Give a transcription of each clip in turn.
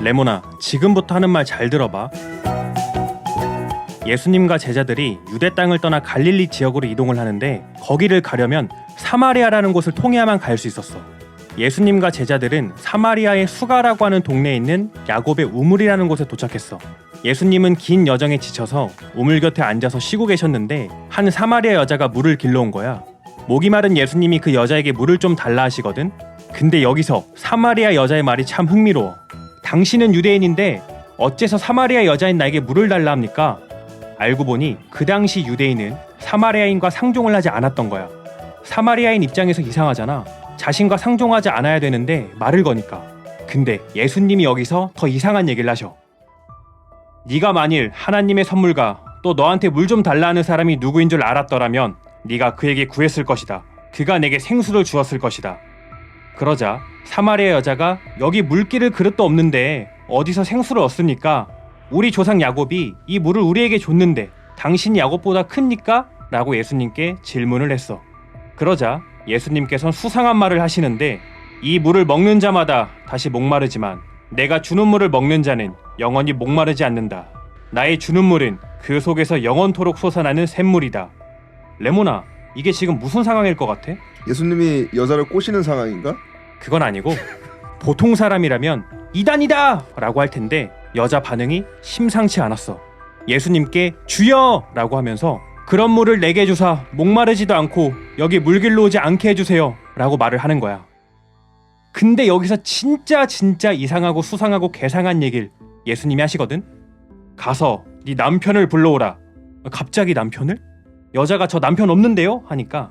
레모나, 지금부터 하는 말 잘 들어봐. 예수님과 제자들이 유대 땅을 떠나 갈릴리 지역으로 이동을 하는데 거기를 가려면 사마리아라는 곳을 통해야만 갈 수 있었어. 예수님과 제자들은 사마리아의 수가라고 하는 동네에 있는 야곱의 우물이라는 곳에 도착했어. 예수님은 긴 여정에 지쳐서 우물 곁에 앉아서 쉬고 계셨는데 한 사마리아 여자가 물을 길러온 거야. 목이 마른 예수님이 그 여자에게 물을 좀 달라 하시거든. 근데 여기서 사마리아 여자의 말이 참 흥미로워. 당신은 유대인인데 어째서 사마리아 여자인 나에게 물을 달라 합니까? 알고 보니 그 당시 유대인은 사마리아인과 상종을 하지 않았던 거야. 사마리아인 입장에서 이상하잖아. 자신과 상종하지 않아야 되는데 말을 거니까. 근데 예수님이 여기서 더 이상한 얘기를 하셔. 네가 만일 하나님의 선물과 또 너한테 물 좀 달라 하는 사람이 누구인 줄 알았더라면 네가 그에게 구했을 것이다. 그가 내게 생수를 주었을 것이다. 그러자 사마리아 여자가 여기 물기를 그릇도 없는데 어디서 생수를 얻습니까? 우리 조상 야곱이 이 물을 우리에게 줬는데 당신이 야곱보다 큽니까? 라고 예수님께 질문을 했어. 그러자 예수님께서는 수상한 말을 하시는데 이 물을 먹는 자마다 다시 목마르지만 내가 주는 물을 먹는 자는 영원히 목마르지 않는다. 나의 주는 물은 그 속에서 영원토록 솟아나는 샘물이다. 레모나, 이게 지금 무슨 상황일 것 같아? 예수님이 여자를 꼬시는 상황인가? 그건 아니고 보통 사람이라면 이단이다! 라고 할 텐데 여자 반응이 심상치 않았어. 예수님께 주여! 라고 하면서 그런 물을 내게 주사 목마르지도 않고 여기 물길로 오지 않게 해주세요 라고 말을 하는 거야. 근데 여기서 진짜 이상하고 수상하고 괴상한 얘기를 예수님이 하시거든. 가서 네 남편을 불러오라. 갑자기 남편을? 여자가 저 남편 없는데요? 하니까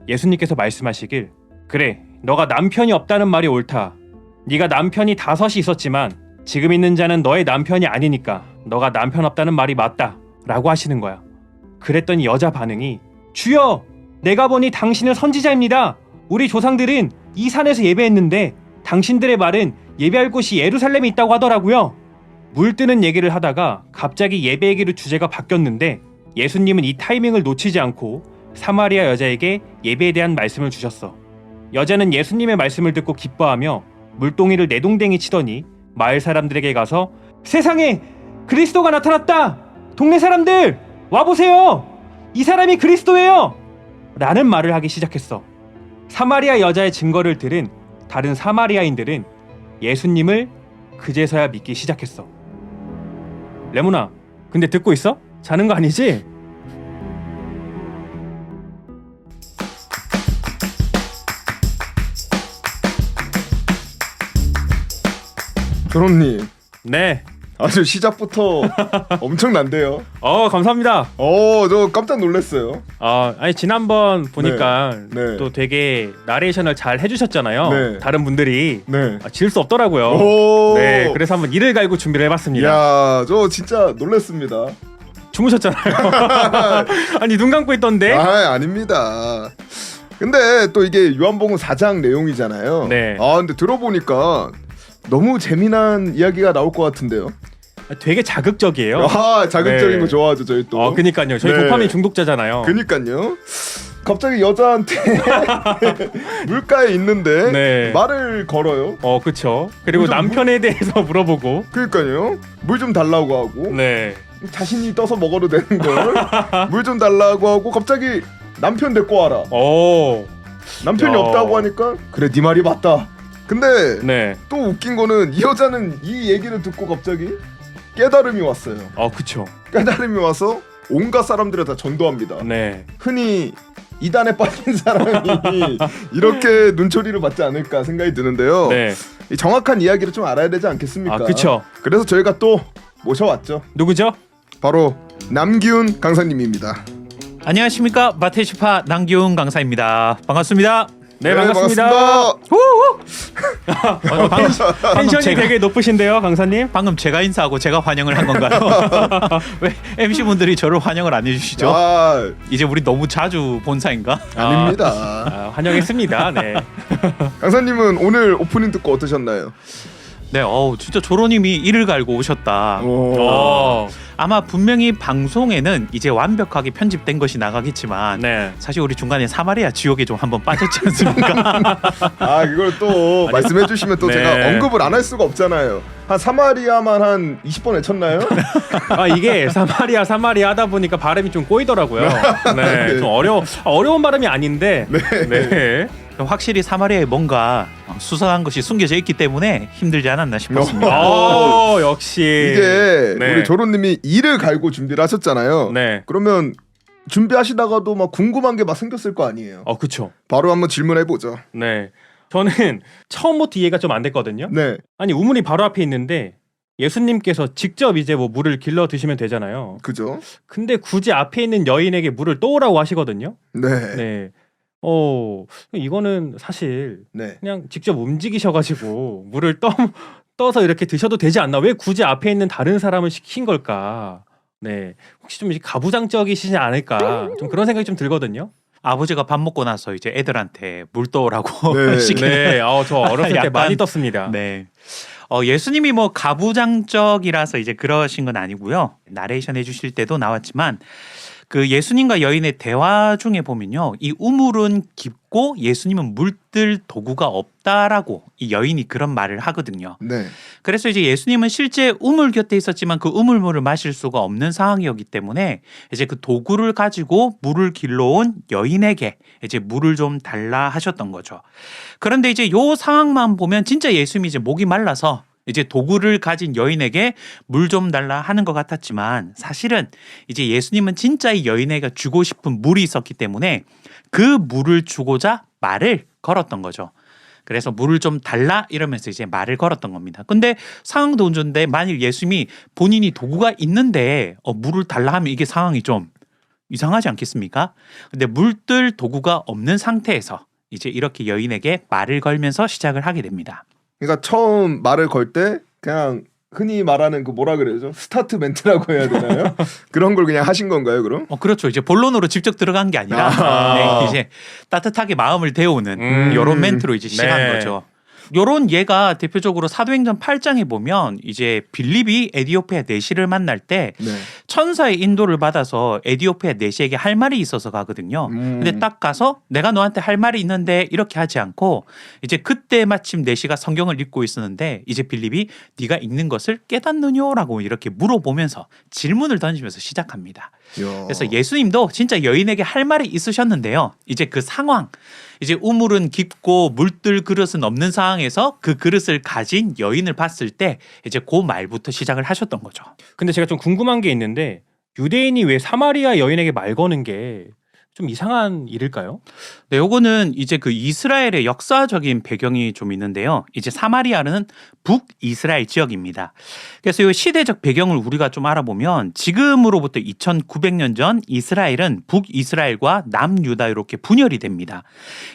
예수님께서 말씀하시길 그래, 너가 남편이 없다는 말이 옳다. 네가 남편이 5이 있었지만 지금 있는 자는 너의 남편이 아니니까 너가 남편 없다는 말이 맞다 라고 하시는 거야. 그랬더니 여자 반응이 주여! 내가 보니 당신은 선지자입니다. 우리 조상들은 이 산에서 예배했는데 당신들의 말은 예배할 곳이 예루살렘에 있다고 하더라고요. 물 뜨는 얘기를 하다가 갑자기 예배 얘기로 주제가 바뀌었는데 예수님은 이 타이밍을 놓치지 않고 사마리아 여자에게 예배에 대한 말씀을 주셨어. 여자는 예수님의 말씀을 듣고 기뻐하며 물동이를 내동댕이 치더니 마을 사람들에게 가서 세상에 그리스도가 나타났다! 동네 사람들 와보세요! 이 사람이 그리스도예요! 라는 말을 하기 시작했어. 사마리아 여자의 증거를 들은 다른 사마리아인들은 예수님을 그제서야 믿기 시작했어. 레모나, 근데 듣고 있어? 자는 거 아니지? 조론님, 네. 아주 시작부터 엄청난데요. 감사합니다. 저 깜짝 놀랐어요. 아니 지난번 보니까 네. 또 되게 나레이션을 잘 해주셨잖아요. 네. 다른 분들이 네. 질 수 없더라고요. 오. 네, 그래서 한번 이를 갈고 준비를 해봤습니다. 야, 저 진짜 놀랐습니다. 주무셨잖아요. 아니 눈 감고 있던데. 아닙니다. 근데 또 이게 요한복음 4장 내용이잖아요. 네. 근데 들어보니까 너무 재미난 이야기가 나올 것 같은데요. 되게 자극적이에요. 자극적인 네. 거 좋아하죠 저희 또. 그니까요. 저희 네. 도파민 중독자잖아요. 그니까요. 갑자기 여자한테 물가에 있는데 네. 말을 걸어요. 그쵸. 그리고 남편에 대해서 물어보고. 그니까요. 물 좀 달라고 하고. 네. 자신이 떠서 먹어도 되는 걸 물 좀 달라고 하고 갑자기 남편 데리고 와라. 남편이 없다고 하니까 그래 네 말이 맞다. 근데 네. 또 웃긴 거는 이 여자는 이 얘기를 듣고 갑자기 깨달음이 왔어요. 그쵸. 깨달음이 와서 온갖 사람들을 다 전도합니다. 네. 흔히 이단에 빠진 사람이 이렇게 눈초리를 받지 않을까 생각이 드는데요. 네. 이 정확한 이야기를 좀 알아야 되지 않겠습니까? 그쵸. 그래서 저희가 또 모셔왔죠. 누구죠? 바로 남기훈 강사님입니다. 안녕하십니까, 마테시파 남기훈 강사입니다. 반갑습니다. 네, 반갑습니다. 방금 텐션이 제가- 되게 높으신데요, 강사님? 방금 제가 인사하고 제가 환영을 한 건가요? 왜 MC 분들이 저를 환영을 안 해주시죠? 이제 우리 너무 자주 본 사이인가? 아닙니다. 환영했습니다. 네. 강사님은 오늘 오프닝 듣고 어떠셨나요? 네, 진짜 조로님이 이를 갈고 오셨다. 오. 아마 분명히 방송에는 이제 완벽하게 편집된 것이 나가겠지만 네. 사실 우리 중간에 사마리아 지옥에 좀 한번 빠졌지 않습니까? 아 이걸 또 말씀해 주시면 또 네. 제가 언급을 안 할 수가 없잖아요. 한 사마리아만 한 20번 외쳤나요? 아 이게 사마리아 하다 보니까 발음이 좀 꼬이더라고요. 네, 좀 어려운 발음이 아닌데. 네. 확실히 사마리아에 뭔가 수상한 것이 숨겨져 있기 때문에 힘들지 않았나 싶었습니다. 역시 이게 네. 우리 조론님이 이를 갈고 준비를 하셨잖아요. 네. 그러면 준비하시다가도 막 궁금한 게 막 생겼을 거 아니에요. 그쵸. 바로 한번 질문해 보죠. 네. 저는 처음부터 이해가 좀 안 됐거든요. 네, 아니 우물이 바로 앞에 있는데 예수님께서 직접 이제 뭐 물을 길러 드시면 되잖아요. 그죠? 근데 굳이 앞에 있는 여인에게 물을 떠오라고 하시거든요. 네, 네. 이거는 사실 네. 그냥 직접 움직이셔가지고 물을 떠서 이렇게 드셔도 되지 않나? 왜 굳이 앞에 있는 다른 사람을 시킨 걸까? 네. 혹시 좀 가부장적이시지 않을까? 좀 그런 생각이 좀 들거든요. 아버지가 밥 먹고 나서 이제 애들한테 물 떠오라고 네. 시키는. 네. 저 어렸을 때 약간, 많이 떴습니다. 네. 예수님이 뭐 가부장적이라서 이제 그러신 건 아니고요. 나레이션 해주실 때도 나왔지만 그 예수님과 여인의 대화 중에 보면요, 이 우물은 깊고 예수님은 물들 도구가 없다라고 이 여인이 그런 말을 하거든요. 네. 그래서 이제 예수님은 실제 우물 곁에 있었지만 그 우물물을 마실 수가 없는 상황이었기 때문에 이제 그 도구를 가지고 물을 길러온 여인에게 이제 물을 좀 달라 하셨던 거죠. 그런데 이제 요 상황만 보면 진짜 예수님이 이제 목이 말라서 이제 도구를 가진 여인에게 물 좀 달라 하는 것 같았지만 사실은 이제 예수님은 진짜 이 여인에게 주고 싶은 물이 있었기 때문에 그 물을 주고자 말을 걸었던 거죠. 그래서 물을 좀 달라 이러면서 이제 말을 걸었던 겁니다. 근데 상황도 운전인데 만일 예수님이 본인이 도구가 있는데 물을 달라 하면 이게 상황이 좀 이상하지 않겠습니까? 근데 물들 도구가 없는 상태에서 이제 이렇게 여인에게 말을 걸면서 시작을 하게 됩니다. 그러니까 처음 말을 걸 때 그냥 흔히 말하는 그 뭐라 그래야죠? 스타트 멘트라고 해야 되나요? 그런 걸 그냥 하신 건가요, 그럼? 그렇죠. 이제 본론으로 직접 들어간 게 아니라 네, 이제 따뜻하게 마음을 데우는 이런 멘트로 이제 시작한 네. 거죠. 요런 예가 대표적으로 사도행전 8장에 보면 이제 빌립이 에디오피아 내시를 만날 때 네. 천사의 인도를 받아서 에디오피아 내시에게 할 말이 있어서 가거든요. 근데 딱 가서 내가 너한테 할 말이 있는데 이렇게 하지 않고 이제 그때 마침 내시가 성경을 읽고 있었는데 이제 빌립이 네가 읽는 것을 깨닫느냐라고 이렇게 물어보면서 질문을 던지면서 시작합니다. 그래서 예수님도 진짜 여인에게 할 말이 있으셨는데요. 이제 그 상황, 이제 우물은 깊고 물들 그릇은 없는 상황에서 그 그릇을 가진 여인을 봤을 때 이제 그 말부터 시작을 하셨던 거죠. 근데 제가 좀 궁금한 게 있는데 유대인이 왜 사마리아 여인에게 말 거는 게 좀 이상한 일일까요? 네, 요거는 이제 그 이스라엘의 역사적인 배경이 좀 있는데요. 이제 사마리아는 북이스라엘 지역입니다. 그래서 이 시대적 배경을 우리가 좀 알아보면 지금으로부터 2900년 전 이스라엘은 북이스라엘과 남유다 이렇게 분열이 됩니다.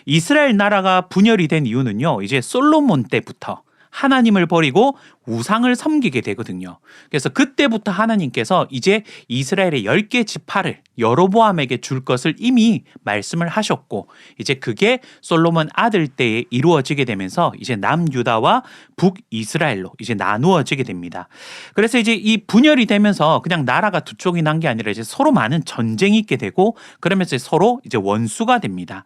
이스라엘 나라가 분열이 된 이유는요. 이제 솔로몬 때부터 하나님을 버리고 우상을 섬기게 되거든요. 그래서 그때부터 하나님께서 이제 이스라엘의 10개 지파를 여로보암에게 줄 것을 이미 말씀을 하셨고 이제 그게 솔로몬 아들 때에 이루어지게 되면서 이제 남유다와 북이스라엘로 이제 나누어지게 됩니다. 그래서 이제 이 분열이 되면서 그냥 나라가 두 쪽이 난 게 아니라 이제 서로 많은 전쟁이 있게 되고 그러면서 서로 이제 원수가 됩니다.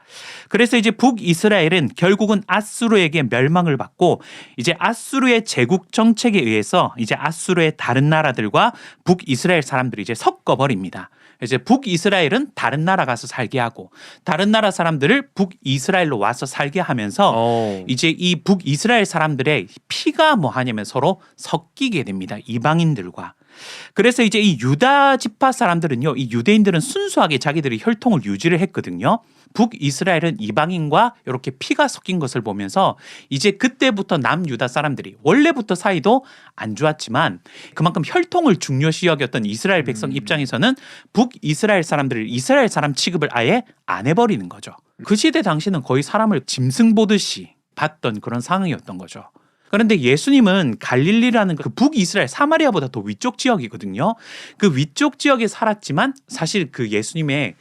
그래서 이제 북이스라엘은 결국은 아수르에게 멸망을 받고 이제 아수르의 제국 정책에 의해서 이제 아수르의 다른 나라들과 북이스라엘 사람들이 이제 섞어버립니다. 이제 북이스라엘은 다른 나라 가서 살게 하고 다른 나라 사람들을 북이스라엘로 와서 살게 하면서 이제 이 북이스라엘 사람들의 피가 뭐 하냐면 서로 섞이게 됩니다. 이방인들과. 그래서 이제 이 유다 지파 사람들은요, 이 유대인들은 순수하게 자기들이 혈통을 유지를 했거든요. 북이스라엘은 이방인과 이렇게 피가 섞인 것을 보면서 이제 그때부터 남유다 사람들이 원래부터 사이도 안 좋았지만 그만큼 혈통을 중요시 여겼던 이스라엘 백성 입장에서는 북이스라엘 사람들을 이스라엘 사람 취급을 아예 안 해버리는 거죠. 그 시대 당시는 거의 사람을 짐승 보듯이 봤던 그런 상황이었던 거죠. 그런데 예수님은 갈릴리라는 그 북이스라엘 사마리아보다 더 위쪽 지역이거든요. 그 위쪽 지역에 살았지만 사실 그 예수님의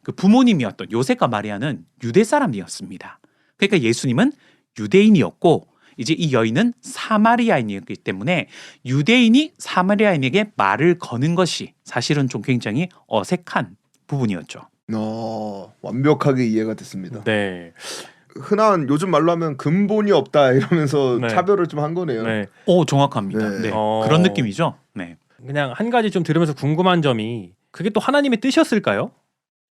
그 부모님이었던 요셉과 마리아는 유대 사람이었습니다. 그러니까 예수님은 유대인이었고 이제 이 여인은 사마리아인이었기 때문에 유대인이 사마리아인에게 말을 거는 것이 사실은 좀 굉장히 어색한 부분이었죠. 완벽하게 이해가 됐습니다. 네. 흔한 요즘 말로 하면 근본이 없다 이러면서 네. 차별을 좀 한 거네요. 네. 오, 정확합니다. 네. 네. 어. 그런 느낌이죠. 네. 그냥 한 가지 좀 들으면서 궁금한 점이 그게 또 하나님의 뜻이었을까요?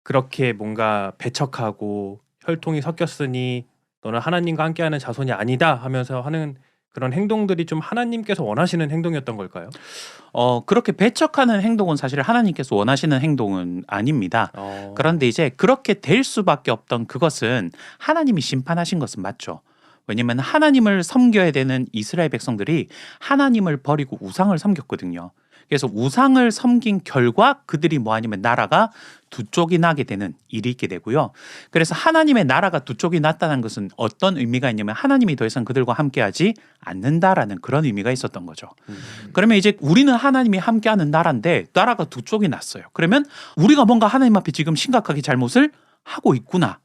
그렇게 뭔가 배척하고 혈통이 섞였으니 너는 하나님과 함께하는 자손이 아니다 하면서 하는 그런 행동들이 좀 하나님께서 원하시는 행동이었던 걸까요? 그렇게 배척하는 행동은 사실 하나님께서 원하시는 행동은 아닙니다. 그런데 이제 그렇게 될 수밖에 없던 그것은 하나님이 심판하신 것은 맞죠. 왜냐하면 하나님을 섬겨야 되는 이스라엘 백성들이 하나님을 버리고 우상을 섬겼거든요. 그래서 우상을 섬긴 결과 그들이 뭐 아니면 나라가 두 쪽이 나게 되는 일이 있게 되고요. 그래서 하나님의 나라가 두 쪽이 났다는 것은 어떤 의미가 있냐면 하나님이 더 이상 그들과 함께하지 않는다라는 그런 의미가 있었던 거죠. 그러면 이제 우리는 하나님이 함께하는 나라인데 나라가 두 쪽이 났어요. 그러면 우리가 뭔가 하나님 앞에 지금 심각하게 잘못을 하고 있구나.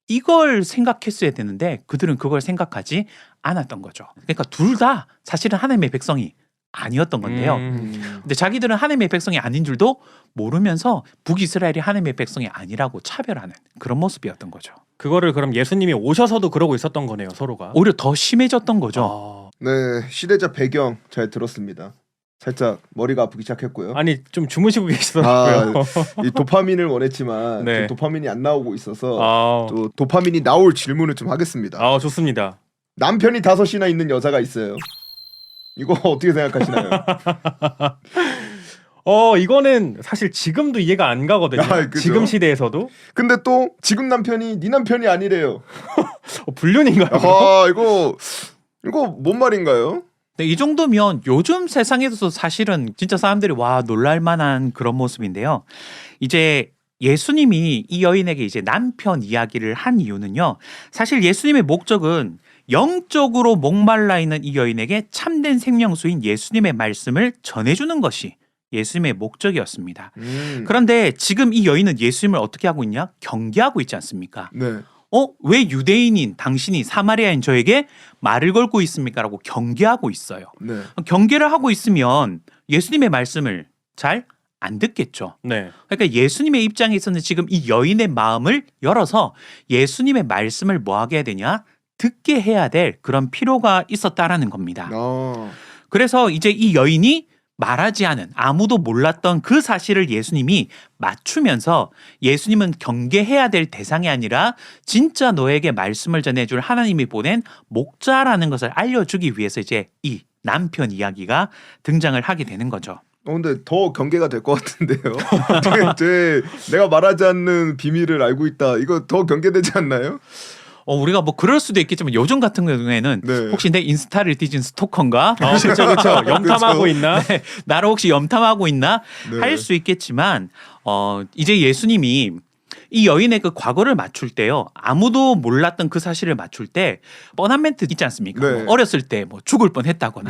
이걸 생각했어야 되는데 그들은 그걸 생각하지 않았던 거죠. 그러니까 둘 다 사실은 하나님의 백성이 아니었던 건데요. 근데 자기들은 하나님의 백성이 아닌 줄도 모르면서 북이스라엘이 하나님의 백성이 아니라고 차별하는 그런 모습이었던 거죠. 그거를 그럼 예수님이 오셔서도 그러고 있었던 거네요, 서로가. 오히려 더 심해졌던 거죠. 네, 시대적 배경 잘 들었습니다. 살짝 머리가 아프기 시작했고요. 아니 좀 주무시고 계시더라고요. 이 도파민을 원했지만 네. 좀 도파민이 안 나오고 있어서 또 도파민이 나올 질문을 좀 하겠습니다. 좋습니다. 남편이 5이나 있는 여자가 있어요. 이거 어떻게 생각하시나요? 이거는 사실 지금도 이해가 안 가거든요. 그죠? 지금 시대에서도 근데 또 지금 남편이 네 남편이 아니래요. 불륜인가요? 이거 뭔 말인가요? 네, 이 정도면 요즘 세상에서도 사실은 진짜 사람들이 와 놀랄 만한 그런 모습인데요. 이제 예수님이 이 여인에게 이제 남편 이야기를 한 이유는요. 사실 예수님의 목적은 영적으로 목말라 있는 이 여인에게 참된 생명수인 예수님의 말씀을 전해주는 것이 예수님의 목적이었습니다. 그런데 지금 이 여인은 예수님을 어떻게 하고 있냐? 경계하고 있지 않습니까? 네. 왜 유대인인 당신이 사마리아인 저에게 말을 걸고 있습니까? 라고 경계하고 있어요. 네. 경계를 하고 있으면 예수님의 말씀을 잘 안 듣겠죠. 네. 그러니까 예수님의 입장에서는 지금 이 여인의 마음을 열어서 예수님의 말씀을 뭐 하게 해야 되냐? 듣게 해야 될 그런 필요가 있었다라는 겁니다. 그래서 이제 이 여인이 말하지 않은 아무도 몰랐던 그 사실을 예수님이 맞추면서 예수님은 경계해야 될 대상이 아니라 진짜 너에게 말씀을 전해줄 하나님이 보낸 목자라는 것을 알려주기 위해서 이제 이 남편 이야기가 등장을 하게 되는 거죠. 근데 더 경계가 될 것 같은데요. 내가 말하지 않는 비밀을 알고 있다. 이거 더 경계되지 않나요? 우리가 뭐 그럴 수도 있겠지만 요즘 같은 경우에는 네. 혹시 내 인스타를 뒤진 스토커인가? 그렇죠. 염탐하고 있나? 네, 나를 혹시 염탐하고 있나? 네. 할 수 있겠지만 이제 예수님이 이 여인의 그 과거를 맞출 때요. 아무도 몰랐던 그 사실을 맞출 때 뻔한 멘트 있지 않습니까? 네. 뭐 어렸을 때 뭐 죽을 뻔했다거나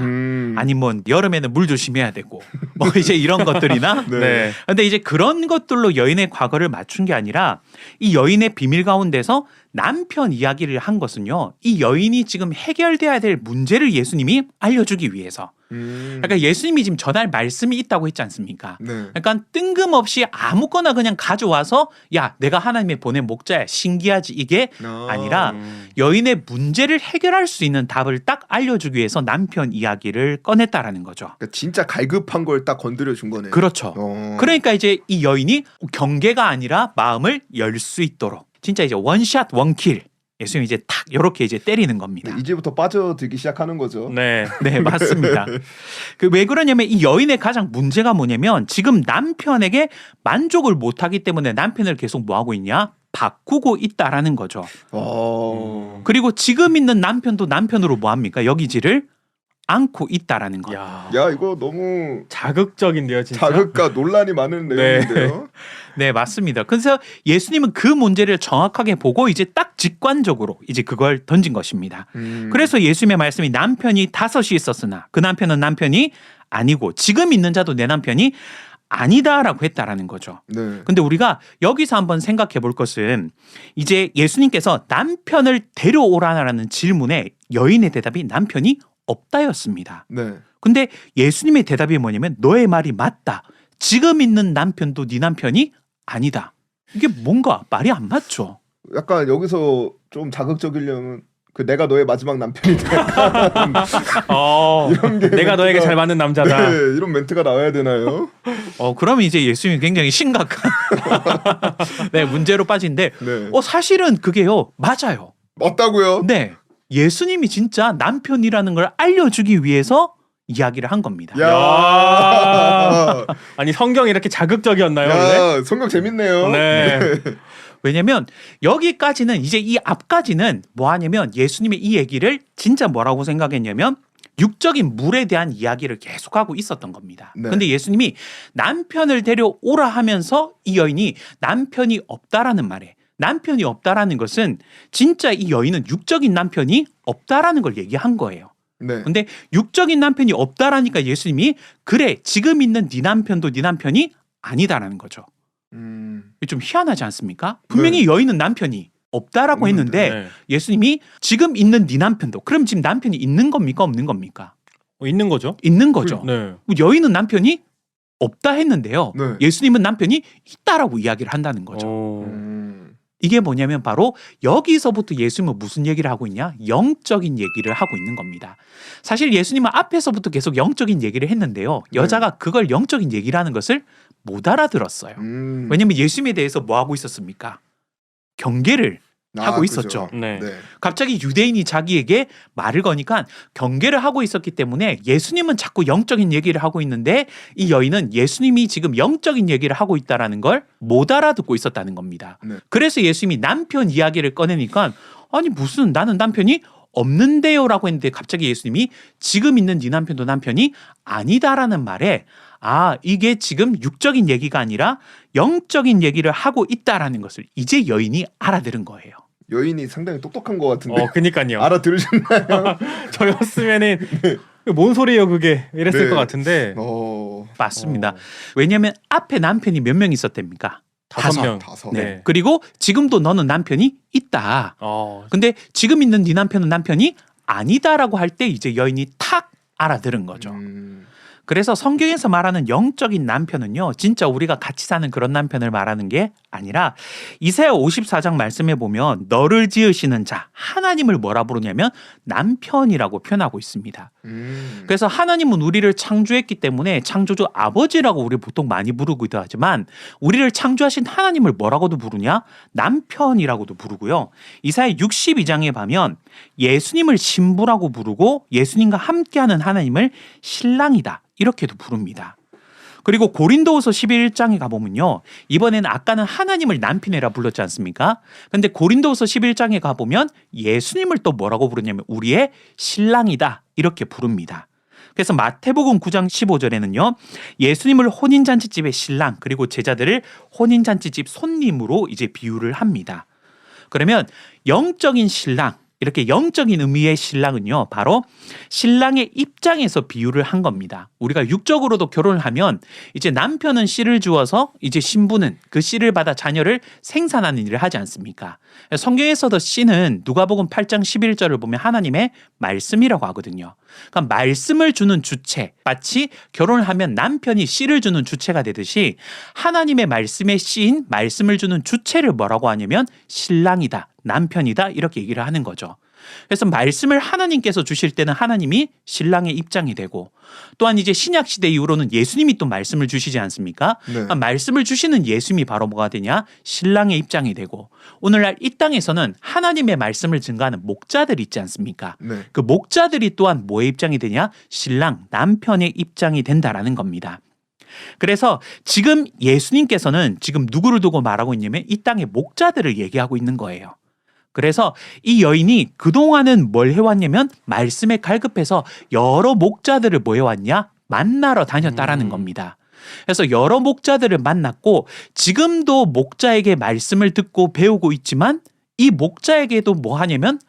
아니면 여름에는 물 조심해야 되고 뭐 이제 이런 것들이나 네. 근데 이제 그런 것들로 여인의 과거를 맞춘 게 아니라 이 여인의 비밀 가운데서 남편 이야기를 한 것은요. 이 여인이 지금 해결돼야 될 문제를 예수님이 알려주기 위해서. 그러니까 예수님이 지금 전할 말씀이 있다고 했지 않습니까? 네. 그러니까 뜬금없이 아무거나 그냥 가져와서 야 내가 하나님의 보낸 목자야 신기하지 이게 아니라 여인의 문제를 해결할 수 있는 답을 딱 알려주기 위해서 남편 이야기를 꺼냈다라는 거죠. 그러니까 진짜 갈급한 걸 딱 건드려 준 거네요. 그렇죠. 그러니까 이제 이 여인이 경계가 아니라 마음을 열 수 있도록 진짜 이제 원샷 원킬 예수님이 이제 탁 이렇게 이제 때리는 겁니다. 이제부터 빠져들기 시작하는 거죠. 네. 네, 맞습니다. 왜 그러냐면 이 여인의 가장 문제가 뭐냐면 지금 남편에게 만족을 못하기 때문에 남편을 계속 뭐 하고 있냐? 바꾸고 있다라는 거죠. 그리고 지금 있는 남편도 남편으로 뭐 합니까? 여기지를 않고 있다라는 거. 야, 이거 너무 자극적인데요, 진짜. 자극과 논란이 많은 내용인데요. 네, 맞습니다. 그래서 예수님은 그 문제를 정확하게 보고 이제 딱 직관적으로 이제 그걸 던진 것입니다. 그래서 예수님의 말씀이 남편이 5이 있었으나 그 남편은 남편이 아니고 지금 있는 자도 내 남편이 아니다라고 했다라는 거죠. 네. 근데 우리가 여기서 한번 생각해 볼 것은 이제 예수님께서 남편을 데려오라는 질문에 여인의 대답이 남편이 없다였습니다. 네. 근데 예수님의 대답이 뭐냐면 너의 말이 맞다. 지금 있는 남편도 네 남편이 아니다. 이게 뭔가 말이 안 맞죠. 약간 여기서 좀 자극적이려면 그 내가 너의 마지막 남편이 돼. 이런 게 내가 너에게 잘 맞는 남자다. 네, 이런 멘트가 나와야 되나요? 그러면 이제 예수님이 굉장히 심각한 네, 문제로 빠진데 네. 사실은 그게요. 맞아요. 맞다고요? 네. 예수님이 진짜 남편이라는 걸 알려주기 위해서 이야기를 한 겁니다. 야. 아니 성경이 이렇게 자극적이었나요? 원래? 야, 성경 재밌네요. 네. 왜냐면 여기까지는 이제 이 앞까지는 뭐 하냐면 예수님이 이 얘기를 진짜 뭐라고 생각했냐면 육적인 물에 대한 이야기를 계속하고 있었던 겁니다. 네. 근데 예수님이 남편을 데려오라 하면서 이 여인이 남편이 없다라는 말에 남편이 없다라는 것은 진짜 이 여인은 육적인 남편이 없다라는 걸 얘기한 거예요. 네. 근데 육적인 남편이 없다라니까 예수님이 그래 지금 있는 네 남편도 네 남편이 아니다라는 거죠. 좀 희한하지 않습니까? 분명히 여인은 남편이 없다라고 했는데 네. 예수님이 지금 있는 네 남편도 그럼 지금 남편이 있는 겁니까 없는 겁니까? 있는 거죠. 있는 거죠. 네. 여인은 남편이 없다 했는데요. 네. 예수님은 남편이 있다라고 이야기를 한다는 거죠. 이게 뭐냐면 바로 여기서부터 예수님은 무슨 얘기를 하고 있냐? 영적인 얘기를 하고 있는 겁니다. 사실 예수님은 앞에서부터 계속 영적인 얘기를 했는데요. 여자가 그걸 영적인 얘기라는 것을 못 알아들었어요. 왜냐면 예수님에 대해서 뭐 하고 있었습니까? 경계를 하고 그죠. 있었죠. 네. 네. 갑자기 유대인이 자기에게 말을 거니까 경계를 하고 있었기 때문에 예수님은 자꾸 영적인 얘기를 하고 있는데 이 여인은 예수님이 지금 영적인 얘기를 하고 있다라는 걸 못 알아듣고 있었다는 겁니다. 네. 그래서 예수님이 남편 이야기를 꺼내니까 아니 무슨 나는 남편이 없는데요라고 했는데 갑자기 예수님이 지금 있는 네 남편도 남편이 아니다라는 말에 이게 지금 육적인 얘기가 아니라 영적인 얘기를 하고 있다라는 것을 이제 여인이 알아들은 거예요. 여인이 상당히 똑똑한 것 같은데. 그니까요. 알아들으셨나요? 저였으면은 뭔 소리예요 그게 이랬을 네. 것 같은데. 맞습니다. 왜냐하면 앞에 남편이 몇 명 있었답니까? 5명. 다섯. 네. 그리고 지금도 너는 남편이 있다. 근데 지금 있는 네 남편은 남편이 아니다라고 할 때 이제 여인이 탁 알아들은 거죠. 그래서 성경에서 말하는 영적인 남편은요, 진짜 우리가 같이 사는 그런 남편을 말하는 게 아니라 이사야 54장 말씀에 보면 너를 지으시는 자 하나님을 뭐라 부르냐면 남편이라고 표현하고 있습니다. 그래서 하나님은 우리를 창조했기 때문에 창조주 아버지라고 우리 보통 많이 부르기도 하지만 우리를 창조하신 하나님을 뭐라고도 부르냐? 남편이라고도 부르고요. 이사야 62장에 보면 예수님을 신부라고 부르고 예수님과 함께하는 하나님을 신랑이다. 이렇게도 부릅니다. 그리고 고린도후서 11장에 가보면요. 이번에는 아까는 하나님을 남편이라 불렀지 않습니까? 근데 고린도후서 11장에 가보면 예수님을 또 뭐라고 부르냐면 우리의 신랑이다. 이렇게 부릅니다. 그래서 마태복음 9장 15절에는요. 예수님을 혼인잔치집의 신랑 그리고 제자들을 혼인잔치집 손님으로 이제 비유를 합니다. 그러면 영적인 신랑 이렇게 영적인 의미의 신랑은요, 바로 신랑의 입장에서 비유를 한 겁니다. 우리가 육적으로도 결혼을 하면 이제 남편은 씨를 주어서 이제 신부는 그 씨를 받아 자녀를 생산하는 일을 하지 않습니까? 성경에서도 씨는 누가복음 8장 11절을 보면 하나님의 말씀이라고 하거든요. 그러니까 말씀을 주는 주체, 마치 결혼을 하면 남편이 씨를 주는 주체가 되듯이 하나님의 말씀의 씨인 말씀을 주는 주체를 뭐라고 하냐면 신랑이다. 남편이다 이렇게 얘기를 하는 거죠. 그래서 말씀을 하나님께서 주실 때는 하나님이 신랑의 입장이 되고 또한 이제 신약 시대 이후로는 예수님이 또 말씀을 주시지 않습니까? 네. 그러니까 말씀을 주시는 예수님이 바로 뭐가 되냐? 신랑의 입장이 되고 오늘날 이 땅에서는 하나님의 말씀을 증거하는 목자들이 있지 않습니까? 네. 그 목자들이 또한 뭐의 입장이 되냐? 신랑, 남편의 입장이 된다라는 겁니다. 그래서 지금 예수님께서는 지금 누구를 두고 말하고 있냐면 이 땅의 목자들을 얘기하고 있는 거예요. 그래서 이 여인이 그동안은 뭘 해왔냐면 말씀에 갈급해서 여러 목자들을 뭐 해왔냐? 만나러 다녔다라는 겁니다. 그래서 여러 목자들을 만났고 지금도 목자에게 말씀을 듣고 배우고 있지만 이 목자에게도 뭐 하냐면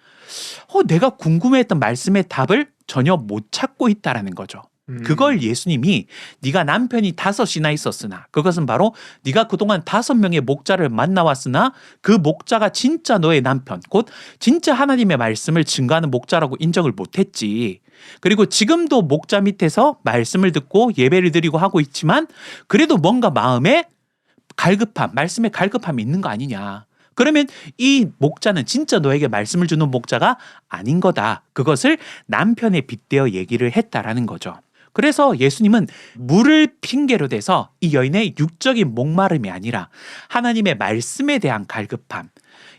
내가 궁금해했던 말씀의 답을 전혀 못 찾고 있다라는 거죠. 그걸 예수님이 네가 남편이 5이나 있었으나 그것은 바로 네가 그동안 5명의 목자를 만나왔으나 그 목자가 진짜 너의 남편 곧 진짜 하나님의 말씀을 증거하는 목자라고 인정을 못했지. 그리고 지금도 목자 밑에서 말씀을 듣고 예배를 드리고 하고 있지만 그래도 뭔가 마음에 갈급함, 말씀에 갈급함이 있는 거 아니냐. 그러면 이 목자는 진짜 너에게 말씀을 주는 목자가 아닌 거다. 그것을 남편에 빗대어 얘기를 했다라는 거죠. 그래서 예수님은 물을 핑계로 대서 이 여인의 육적인 목마름이 아니라 하나님의 말씀에 대한 갈급함,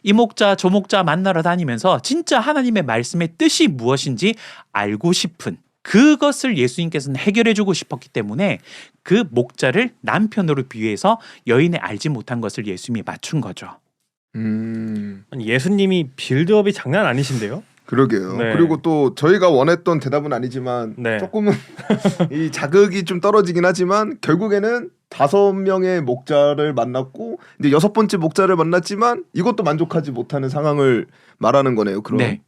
이 목자 저 목자 만나러 다니면서 진짜 하나님의 말씀의 뜻이 무엇인지 알고 싶은 그것을 예수님께서는 해결해 주고 싶었기 때문에 그 목자를 남편으로 비유해서 여인의 알지 못한 것을 예수님이 맞춘 거죠. 아니, 예수님이 빌드업이 장난 아니신데요? 그러게요. 네. 그리고 또 저희가 원했던 대답은 아니지만 네. 조금은 이 자극이 좀 떨어지긴 하지만 결국에는 5명의 목자를 만났고 이제 6번째 목자를 만났지만 이것도 만족하지 못하는 상황을 말하는 거네요. 그럼. 네.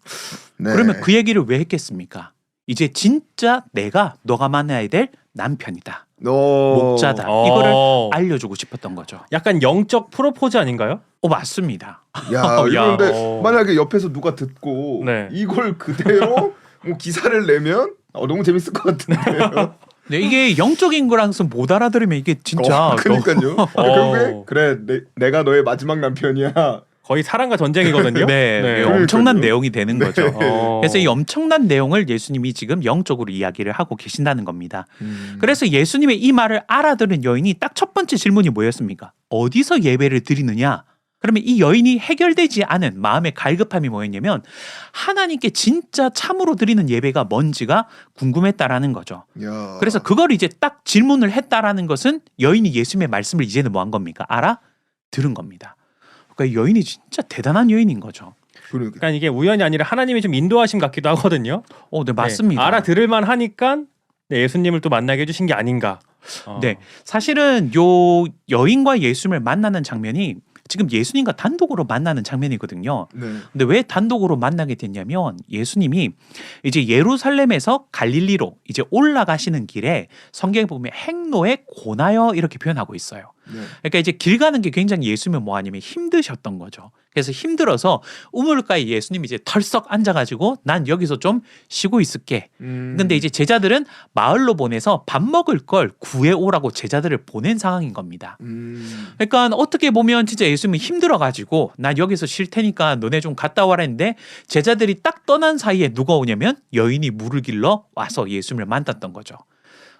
네. 그러면 그 얘기를 왜 했겠습니까? 이제 진짜 내가 너가 만나야 될 남편이다. 목자다. 이거를 알려주고 싶었던 거죠. 약간 영적 프로포즈 아닌가요? 맞습니다. 야, 그런데 어. 만약에 옆에서 누가 듣고 네. 이걸 그대로 뭐 기사를 내면 너무 재밌을 것 같은데요. 네, 이게 영적인 거랑서 못 알아들으면 이게 진짜 그러니까요. 결국에 그래 내가 너의 마지막 남편이야. 거의 사랑과 전쟁이거든요. 네, 네. 엄청난 그러니까요. 내용이 되는 거죠. 어. 그래서 이 엄청난 내용을 예수님이 지금 영적으로 이야기를 하고 계신다는 겁니다. 그래서 예수님의 이 말을 알아들은 여인이 딱 첫 번째 질문이 뭐였습니까? 어디서 예배를 드리느냐? 그러면 이 여인이 해결되지 않은 마음의 갈급함이 뭐였냐면 하나님께 진짜 참으로 드리는 예배가 뭔지가 궁금했다라는 거죠. 야. 그래서 그걸 이제 딱 질문을 했다라는 것은 여인이 예수님의 말씀을 이제는 뭐 한 겁니까? 알아들은 겁니다. 그러니까 여인이 진짜 대단한 여인인 거죠. 그러니까 이게 우연이 아니라 하나님이 좀 인도하심 같기도 하거든요. 네, 맞습니다. 네, 알아들을만 하니까 네, 예수님을 또 만나게 해주신 게 아닌가. 네, 사실은 요 여인과 예수님을 만나는 장면이 지금 예수님과 단독으로 만나는 장면이거든요. 네. 근데 왜 단독으로 만나게 됐냐면 예수님이 이제 예루살렘에서 갈릴리로 이제 올라가시는 길에 성경에 보면 행로에 고나여 이렇게 표현하고 있어요. 네. 그러니까 이제 길 가는 게 굉장히 예수님은 뭐 아니면 힘드셨던 거죠. 그래서 힘들어서 우물가에 예수님이 이제 털썩 앉아가지고 난 여기서 좀 쉬고 있을게. 근데 이제 제자들은 마을로 보내서 밥 먹을 걸 구해 오라고 제자들을 보낸 상황인 겁니다. 그러니까 어떻게 보면 진짜 예수님이 힘들어가지고 난 여기서 쉴 테니까 너네 좀 갔다 와라 했는데 제자들이 딱 떠난 사이에 누가 오냐면 여인이 물을 길러 와서 예수님을 만났던 거죠.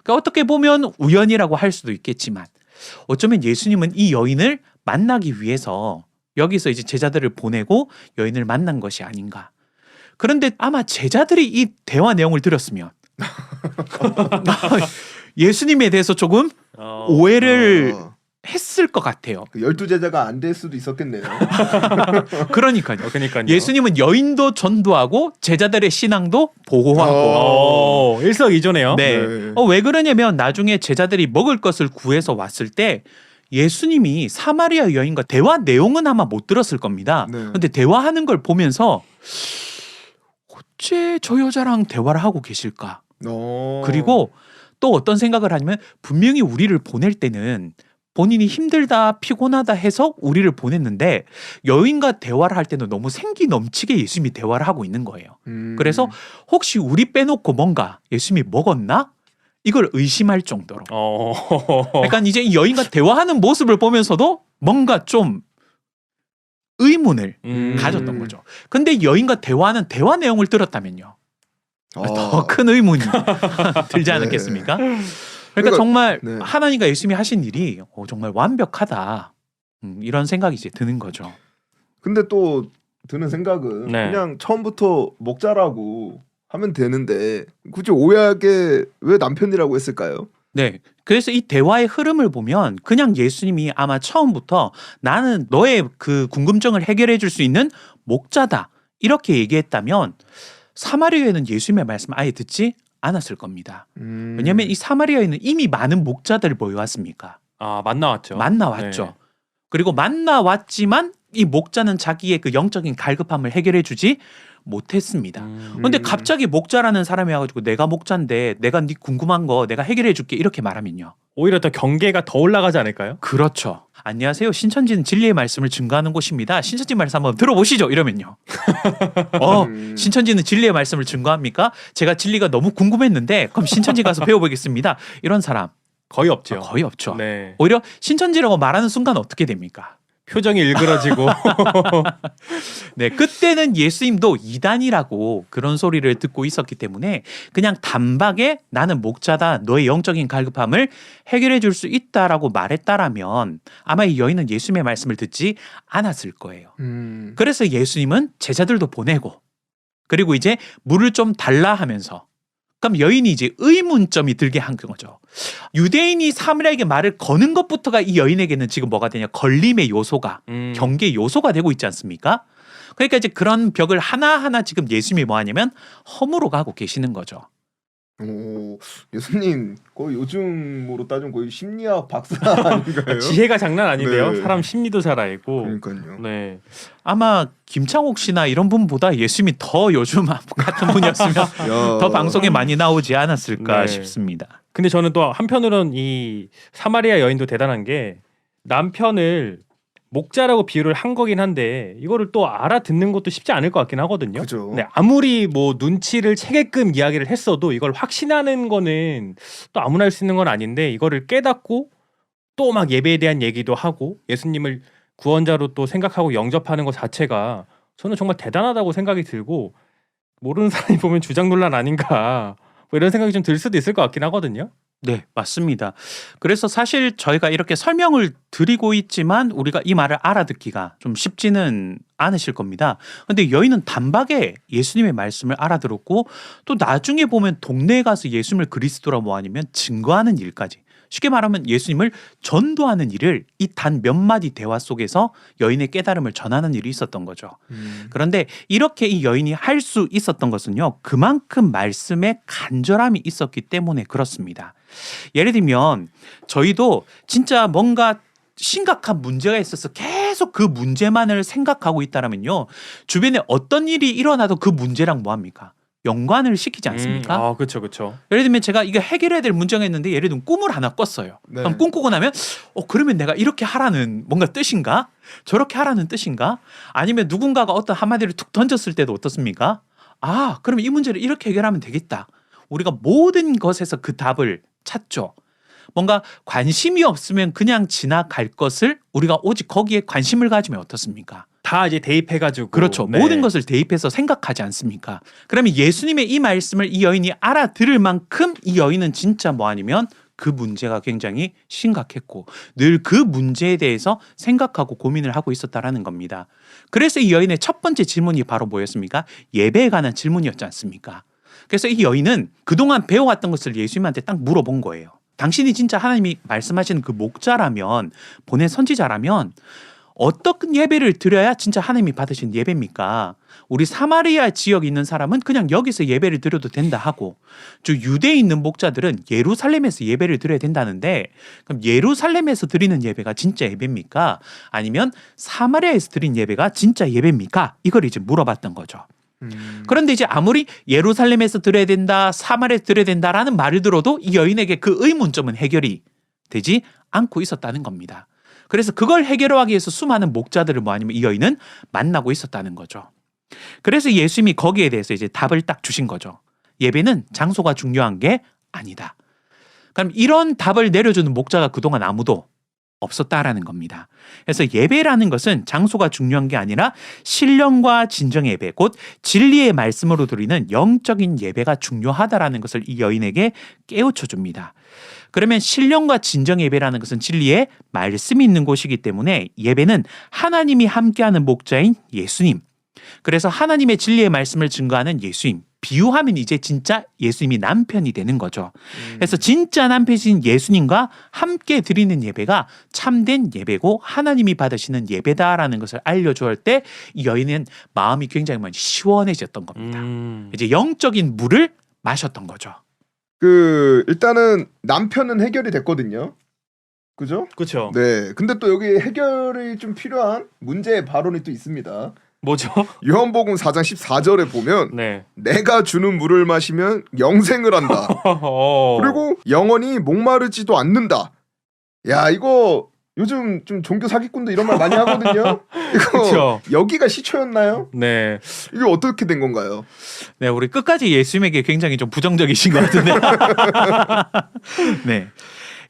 그러니까 어떻게 보면 우연이라고 할 수도 있겠지만 어쩌면 예수님은 이 여인을 만나기 위해서 여기서 이제 제자들을 보내고 여인을 만난 것이 아닌가. 그런데 아마 제자들이 이 대화 내용을 들었으면 예수님에 대해서 조금 오해를 했을 것 같아요. 12제자가 안 될 수도 있었겠네요. 그러니까요. 그러니까요. 예수님은 여인도 전도하고 제자들의 신앙도 보호하고 일석이조네요. 네. 네. 왜 그러냐면 나중에 제자들이 먹을 것을 구해서 왔을 때 예수님이 사마리아 여인과 대화 내용은 아마 못 들었을 겁니다. 네. 근데 대화하는 걸 보면서 어째 저 여자랑 대화를 하고 계실까? 그리고 또 어떤 생각을 하냐면 분명히 우리를 보낼 때는 본인이 힘들다 피곤하다 해서 우리를 보냈는데 여인과 대화를 할 때는 너무 생기 넘치게 예수님이 대화를 하고 있는 거예요. 그래서 혹시 우리 빼놓고 뭔가 예수님이 먹었나? 이걸 의심할 정도로. 약간 이제 이 여인과 대화하는 모습을 보면서도 뭔가 좀 의문을 가졌던 거죠. 근데 여인과 대화하는 대화 내용을 들었다면요. 더 큰 의문이 들지 않았겠습니까? 그러니까 정말 네. 하나님과 예수님이 하신 일이 정말 완벽하다. 이런 생각이 이제 드는 거죠. 근데 또 드는 생각은 네. 그냥 처음부터 목자라고 하면 되는데 굳이 오해하게 왜 남편이라고 했을까요? 네. 그래서 이 대화의 흐름을 보면 그냥 예수님이 아마 처음부터 나는 너의 그 궁금증을 해결해 줄 수 있는 목자다. 이렇게 얘기했다면 사마리아에는 예수님의 말씀 아예 듣지 않았을 겁니다. 왜냐하면 이 사마리아에는 이미 많은 목자들을 모여왔습니까? 만나왔죠. 만나왔죠. 네. 그리고 만나왔지만 이 목자는 자기의 그 영적인 갈급함을 해결해 주지 못했습니다. 근데 갑자기 목자라는 사람이 와가지고 내가 목자인데 내가 네 궁금한 거 내가 해결해줄게 이렇게 말하면요. 오히려 더 경계가 더 올라가지 않을까요? 그렇죠. 안녕하세요. 신천지는 진리의 말씀을 증거하는 곳입니다. 신천지 말씀 한번 들어보시죠. 이러면요. 신천지는 진리의 말씀을 증거합니까? 제가 진리가 너무 궁금했는데 그럼 신천지 가서 배워보겠습니다. 이런 사람 거의 없죠. 거의 없죠. 네. 오히려 신천지라고 말하는 순간 어떻게 됩니까? 표정이 일그러지고 네, 그때는 예수님도 이단이라고 그런 소리를 듣고 있었기 때문에 그냥 단박에 나는 목자다. 너의 영적인 갈급함을 해결해 줄 수 있다라고 말했다라면 아마 이 여인은 예수님의 말씀을 듣지 않았을 거예요. 그래서 예수님은 제자들도 보내고 그리고 이제 물을 좀 달라 하면서 그럼 여인이 이제 의문점이 들게 한 거죠. 유대인이 사마리아에게 말을 거는 것부터가 이 여인에게는 지금 뭐가 되냐? 걸림의 요소가 경계 요소가 되고 있지 않습니까? 그러니까 이제 그런 벽을 하나하나 지금 예수님이 뭐 하냐면 허물어 가고 계시는 거죠. 오, 예수님 거의 요즘으로 따지면 거의 심리학 박사 아닌가요? 지혜가 장난 아닌데요. 네. 사람 심리도 잘 알고. 그러니까요. 네. 아마 김창옥 씨나 이런 분보다 예수님이 더 요즘 같은 분이었으면 더 방송에 많이 나오지 않았을까 네. 싶습니다. 근데 저는 또 한편으로는 이 사마리아 여인도 대단한 게 남편을 목자라고 비유를 한 거긴 한데 이거를 또 알아듣는 것도 쉽지 않을 것 같긴 하거든요. 그죠. 네, 아무리 뭐 눈치를 채게끔 이야기를 했어도 이걸 확신하는 거는 또 아무나 할 수 있는 건 아닌데 이거를 깨닫고 또 막 예배에 대한 얘기도 하고 예수님을 구원자로 또 생각하고 영접하는 것 자체가 저는 정말 대단하다고 생각이 들고 모르는 사람이 보면 주장 논란 아닌가 뭐 이런 생각이 좀 들 수도 있을 것 같긴 하거든요. 네, 맞습니다. 그래서 사실 저희가 이렇게 설명을 드리고 있지만 우리가 이 말을 알아듣기가 좀 쉽지는 않으실 겁니다. 근데 여인은 단박에 예수님의 말씀을 알아들었고 또 나중에 보면 동네에 가서 예수님을 그리스도라고 아니면 증거하는 일까지 쉽게 말하면 예수님을 전도하는 일을 이 단 몇 마디 대화 속에서 여인의 깨달음을 전하는 일이 있었던 거죠. 그런데 이렇게 이 여인이 할 수 있었던 것은요. 그만큼 말씀에 간절함이 있었기 때문에 그렇습니다. 예를 들면 저희도 진짜 뭔가 심각한 문제가 있어서 계속 그 문제만을 생각하고 있다면요. 주변에 어떤 일이 일어나도 그 문제랑 뭐합니까? 연관을 시키지 않습니까? 아, 그렇죠, 그렇죠. 예를 들면 제가 이거 해결해야 될 문제가 있는데 예를 들면 꿈을 하나 꿨어요. 네. 그럼 꿈꾸고 나면 그러면 내가 이렇게 하라는 뭔가 뜻인가? 저렇게 하라는 뜻인가? 아니면 누군가가 어떤 한마디를 툭 던졌을 때도 어떻습니까? 아, 그럼 이 문제를 이렇게 해결하면 되겠다. 우리가 모든 것에서 그 답을 찾죠. 뭔가 관심이 없으면 그냥 지나갈 것을 우리가 오직 거기에 관심을 가지면 어떻습니까? 다 이제 대입해가지고 그렇죠. 네. 모든 것을 대입해서 생각하지 않습니까? 그러면 예수님의 이 말씀을 이 여인이 알아들을 만큼 이 여인은 진짜 뭐 아니면 그 문제가 굉장히 심각했고 늘 그 문제에 대해서 생각하고 고민을 하고 있었다라는 겁니다. 그래서 이 여인의 첫 번째 질문이 바로 뭐였습니까? 예배에 관한 질문이었지 않습니까? 그래서 이 여인은 그동안 배워왔던 것을 예수님한테 딱 물어본 거예요. 당신이 진짜 하나님이 말씀하시는 그 목자라면 보낸 선지자라면 어떤 예배를 드려야 진짜 하나님이 받으신 예배입니까? 우리 사마리아 지역에 있는 사람은 그냥 여기서 예배를 드려도 된다 하고 저 유대에 있는 목자들은 예루살렘에서 예배를 드려야 된다는데 그럼 예루살렘에서 드리는 예배가 진짜 예배입니까? 아니면 사마리아에서 드린 예배가 진짜 예배입니까? 이걸 이제 물어봤던 거죠. 그런데 이제 아무리 예루살렘에서 드려야 된다, 사마리아에서 드려야 된다라는 말을 들어도 이 여인에게 그 의문점은 해결이 되지 않고 있었다는 겁니다. 그래서 그걸 해결하기 위해서 수많은 목자들을 뭐 아니면 이 여인은 만나고 있었다는 거죠. 그래서 예수님이 거기에 대해서 이제 답을 딱 주신 거죠. 예배는 장소가 중요한 게 아니다. 그럼 이런 답을 내려주는 목자가 그동안 아무도 없었다라는 겁니다. 그래서 예배라는 것은 장소가 중요한 게 아니라 신령과 진정의 예배, 곧 진리의 말씀으로 드리는 영적인 예배가 중요하다라는 것을 이 여인에게 깨우쳐 줍니다. 그러면 신령과 진정 예배라는 것은 진리의 말씀이 있는 곳이기 때문에 예배는 하나님이 함께하는 목자인 예수님. 그래서 하나님의 진리의 말씀을 증거하는 예수님. 비유하면 이제 진짜 예수님이 남편이 되는 거죠. 그래서 진짜 남편이신 예수님과 함께 드리는 예배가 참된 예배고 하나님이 받으시는 예배다라는 것을 알려주었을 때 이 여인은 마음이 굉장히 많이 시원해졌던 겁니다. 이제 영적인 물을 마셨던 거죠. 일단은 남편은 해결이 됐거든요. 그죠? 그렇죠. 네. 근데 또 여기 해결이 좀 필요한 문제의 발언이 또 있습니다. 뭐죠? 요한복음 4장 14절에 보면 네. 내가 주는 물을 마시면 영생을 한다. 그리고 영원히 목마르지도 않는다. 야, 이거 요즘 좀 종교 사기꾼도 이런 말 많이 하거든요. 이거 그쵸. 여기가 시초였나요? 네. 이게 어떻게 된 건가요? 네, 우리 끝까지 예수님에게 굉장히 좀 부정적이신 것 같은데. 네.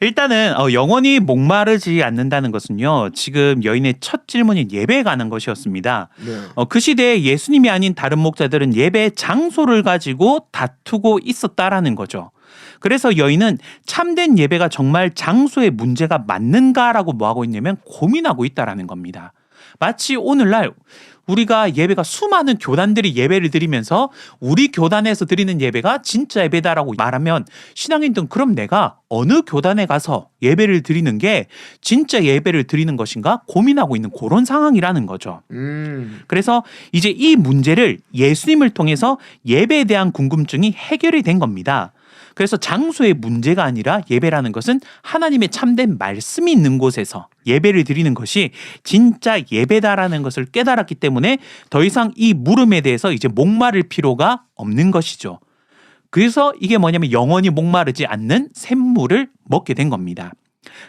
일단은 영원히 목마르지 않는다는 것은요. 지금 여인의 첫 질문인 예배에 관한 것이었습니다. 네. 그 시대에 예수님이 아닌 다른 목자들은 예배 장소를 가지고 다투고 있었다라는 거죠. 그래서 여인은 참된 예배가 정말 장소의 문제가 맞는가라고 뭐하고 있냐면 고민하고 있다라는 겁니다. 마치 오늘날 우리가 예배가 수많은 교단들이 예배를 드리면서 우리 교단에서 드리는 예배가 진짜 예배다라고 말하면 신앙인들은 그럼 내가 어느 교단에 가서 예배를 드리는 게 진짜 예배를 드리는 것인가 고민하고 있는 그런 상황이라는 거죠. 그래서 이제 이 문제를 예수님을 통해서 예배에 대한 궁금증이 해결이 된 겁니다. 그래서 장소의 문제가 아니라 예배라는 것은 하나님의 참된 말씀이 있는 곳에서 예배를 드리는 것이 진짜 예배다라는 것을 깨달았기 때문에 더 이상 이 물음에 대해서 이제 목마를 필요가 없는 것이죠. 그래서 이게 뭐냐면 영원히 목마르지 않는 샘물을 먹게 된 겁니다.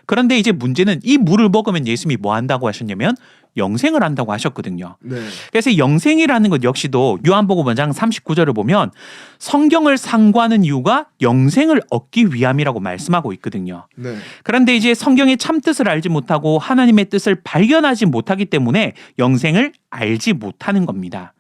그런데 이제 문제는 이 물을 먹으면 예수님이 뭐 한다고 하셨냐면 영생을 한다고 하셨거든요. 네. 그래서 영생이라는 것 역시도 요한복음 5장 39절을 보면 성경을 상고하는 이유가 영생을 얻기 위함이라고 말씀하고 있거든요. 네. 그런데 이제 성경의 참 뜻을 알지 못하고 하나님의 뜻을 발견하지 못하기 때문에 영생을 알지 못하는 겁니다.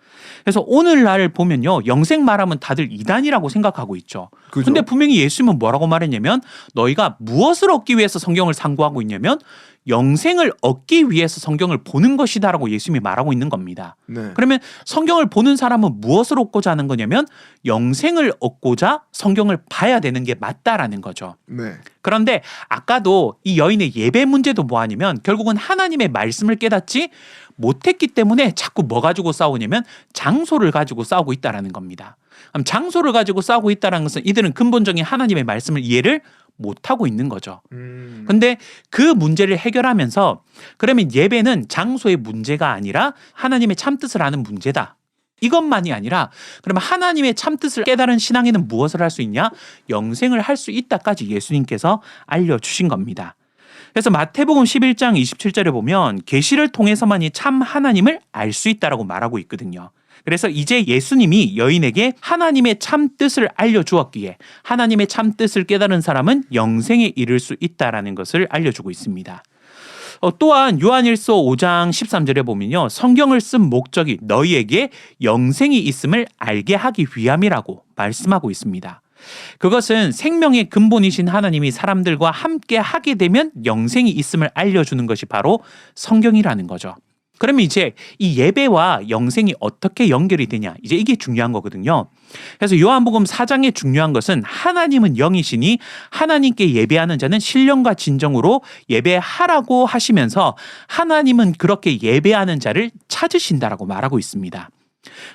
그래서 오늘날 보면요. 영생 말하면 다들 이단이라고 생각하고 있죠. 그죠. 근데 분명히 예수님은 뭐라고 말했냐면 너희가 무엇을 얻기 위해서 성경을 상고하고 있냐면 영생을 얻기 위해서 성경을 보는 것이다라고 예수님이 말하고 있는 겁니다. 네. 그러면 성경을 보는 사람은 무엇을 얻고자 하는 거냐면 영생을 얻고자 성경을 봐야 되는 게 맞다라는 거죠. 네. 그런데 아까도 이 여인의 예배 문제도 뭐 아니면 결국은 하나님의 말씀을 깨닫지 못했기 때문에 자꾸 뭐 가지고 싸우냐면 장소를 가지고 싸우고 있다라는 겁니다. 그럼 장소를 가지고 싸우고 있다는 것은 이들은 근본적인 하나님의 말씀을 이해를 못하고 있는 거죠. 근데 그 문제를 해결하면서 그러면 예배는 장소의 문제가 아니라 하나님의 참뜻을 아는 문제다. 이것만이 아니라 그러면 하나님의 참뜻을 깨달은 신앙인은 무엇을 할 수 있냐? 영생을 할 수 있다까지 예수님께서 알려주신 겁니다. 그래서 마태복음 11장 27절에 보면 계시를 통해서만이 참 하나님을 알 수 있다라고 말하고 있거든요. 그래서 이제 예수님이 여인에게 하나님의 참뜻을 알려주었기에 하나님의 참뜻을 깨달은 사람은 영생에 이를 수 있다라는 것을 알려주고 있습니다. 또한 요한일서 5장 13절에 보면요. 성경을 쓴 목적이 너희에게 영생이 있음을 알게 하기 위함이라고 말씀하고 있습니다. 그것은 생명의 근본이신 하나님이 사람들과 함께 하게 되면 영생이 있음을 알려주는 것이 바로 성경이라는 거죠. 그러면 이제 이 예배와 영생이 어떻게 연결이 되냐? 이제 이게 중요한 거거든요. 그래서 요한복음 4장의 중요한 것은 하나님은 영이시니 하나님께 예배하는 자는 신령과 진정으로 예배하라고 하시면서 하나님은 그렇게 예배하는 자를 찾으신다라고 말하고 있습니다.